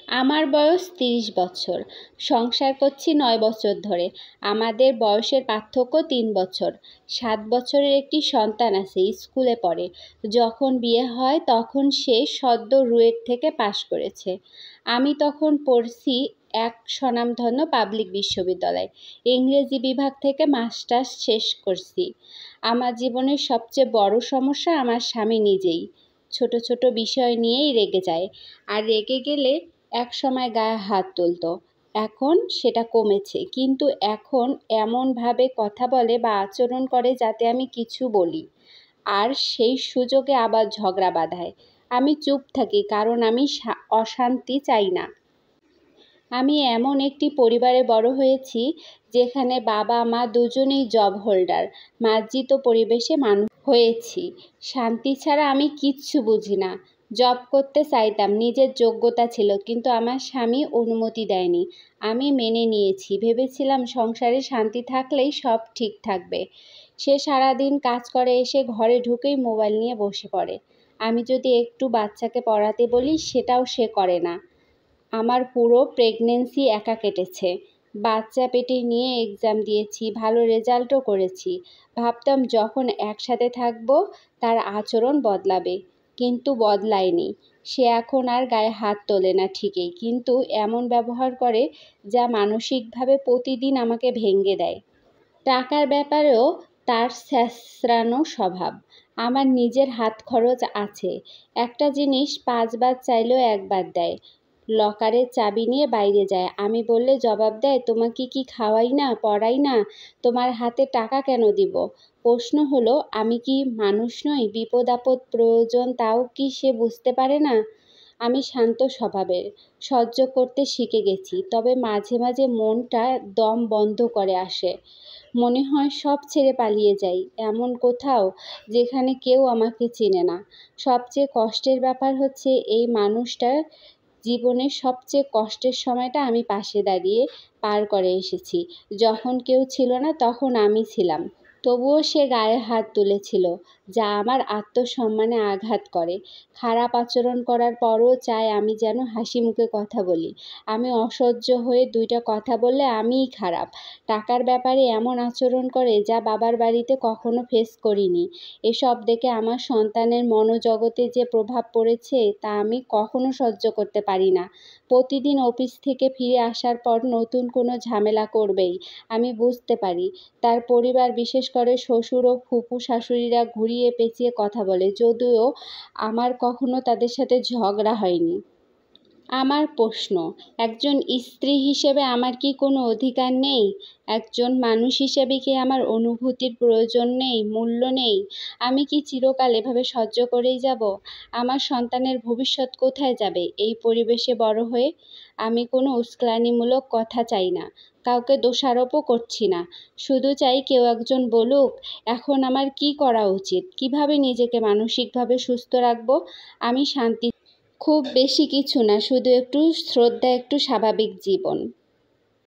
আমার বয়স ৩০ বছর। সংসার করছি ৯ বছর ধরে। আমাদের বয়সের পার্থক্য ৩ বছর। ৭ বছরের একটি সন্তান আছে, স্কুলে পড়ে। যখন বিয়ে হয় তখন সে সদ্য রুয়েট থেকে পাশ করেছে। আমি তখন পড়ছি এক স্বনামধন্য পাবলিক বিশ্ববিদ্যালয়। ইংরেজি বিভাগ থেকে মাস্টার্স শেষ করছি। আমার জীবনের সবচেয়ে বড় সমস্যা আমার স্বামী নিজেই। ছোট ছোট বিষয় নিয়েই রেগে যায়, আর রেগে গেলে এক সময় গায়ে হাত তুলতো। এখন সেটা কমেছে, কিন্তু এখন এমনভাবে কথা বলে বা আচরণ করে যাতে আমি কিছু বলি, আর সেই সুযোগে আবার ঝগড়া বাঁধায়। আমি চুপ থাকি, কারণ আমি অশান্তি চাই না। আমি এমন একটি পরিবারে বড় হয়েছি যেখানে বাবা মা দুজনেই জব হোল্ডার। মার্জিত পরিবেশে মানুষ হয়েছি। শান্তি ছাড়া আমি কিচ্ছু বুঝি না। জব করতে চাইতাম, নিজের যোগ্যতা ছিল, কিন্তু আমার স্বামী অনুমতি দেয়নি। আমি মেনে নিয়েছি, ভেবেছিলাম সংসারে শান্তি থাকলেই সব ঠিক থাকবে। সে সারাদিন কাজ করে এসে ঘরে ঢুকেই মোবাইল নিয়ে বসে পড়ে। আমি যদি একটু বাচ্চাকে পড়াতে বলি, সেটাও সে করে না। আমার পুরো প্রেগন্যান্সি একা কেটেছে। বাচ্চা পেটে নিয়ে এক্সাম দিয়েছি, ভালো রেজাল্টও করেছি। ভাবতাম যখন একসাথে থাকবো তার আচরণ বদলাবে, কিন্তু বদলায়নি। সে এখন আর গায়ে হাত তোলে না ঠিকই, কিন্তু এমন ব্যবহার করে যা মানসিকভাবে প্রতিদিন আমাকে ভেঙে দেয়। টাকার ব্যাপারেও তার স্যাঁতসেঁতে স্বভাব। আমার নিজের হাত খরচ আছে। একটা জিনিস ৫ বার চাইলেও ১ বার দেয়। লকারের চাবি নিয়ে বাইরে যায়। আমি বললে জবাব দেয়, তোমাকে কি খাওয়াই না, পড়াই না, তোমার হাতে টাকা কেন দিব? প্রশ্ন হলো, আমি কি মানুষ নই? বিপদ আপদ প্রয়োজন তাও কি সে বুঝতে পারে না? আমি শান্ত স্বভাবের, সহ্য করতে শিখে গেছি, তবে মাঝে মাঝে মনটা দম বন্ধ করে আসে। মনে হয় সব ছেড়ে পালিয়ে যাই, এমন কোথাও যেখানে কেউ আমাকে চেনে না। সবচেয়ে কষ্টের ব্যাপার হচ্ছে, এই মানুষটার জীবনের সবচেয়ে কষ্টের সময়টা আমি পাশে দাঁড়িয়ে পার করে এসেছি। যখন কেউ ছিল না তখন আমি ছিলাম। তবুও সে গায়ে হাত তুলেছিল, যা আমার আত্মসম্মানে আঘাত করে। খারাপ আচরণ করার পরও চায় আমি যেন হাসি মুখে কথা বলি। আমি অসহ্য হয়ে ২টা কথা বললে আমিই খারাপ। টাকার ব্যাপারে এমন আচরণ করে যা বাবার বাড়িতে কখনো ফেস করিনি। এসব দেখে আমার সন্তানের মনোজগতে যে প্রভাব পড়েছে তা আমি কখনো সহ্য করতে পারি না। প্রতিদিন অফিস থেকে ফিরে আসার পর নতুন কোনো ঝামেলা করবেই। আমি বুঝতে পারি তার পরিবার, বিশেষ করে শ্বশুর ও ফুপু শাশুড়িরা ঘুরিয়ে পেঁচিয়ে কথা বলে, যদিও আমার কখনো তাদের সাথে ঝগড়া হয়নি। আমার প্রশ্ন, একজন স্ত্রী হিসেবে আমার কি কোনো অধিকার নেই? একজন মানুষ হিসেবে কি আমার অনুভূতির প্রয়োজন নেই, মূল্য নেই? আমি কি চিরকাল এভাবে সহ্য করেই যাব? আমার সন্তানের ভবিষ্যৎ কোথায় যাবে এই পরিবেশে বড় হয়ে? আমি কোনো উস্কানিমূলক কথা চাই না, কাউকে দোষারোপও করছি না। শুধু চাই কেউ একজন বলুক, এখন আমার কি করা উচিত, কিভাবে নিজেকে মানসিকভাবে সুস্থ রাখবো। আমি শান্তি, খুব বেশি কিছু না, শুধু একটু শ্রদ্ধা, একটু স্বাভাবিক জীবন।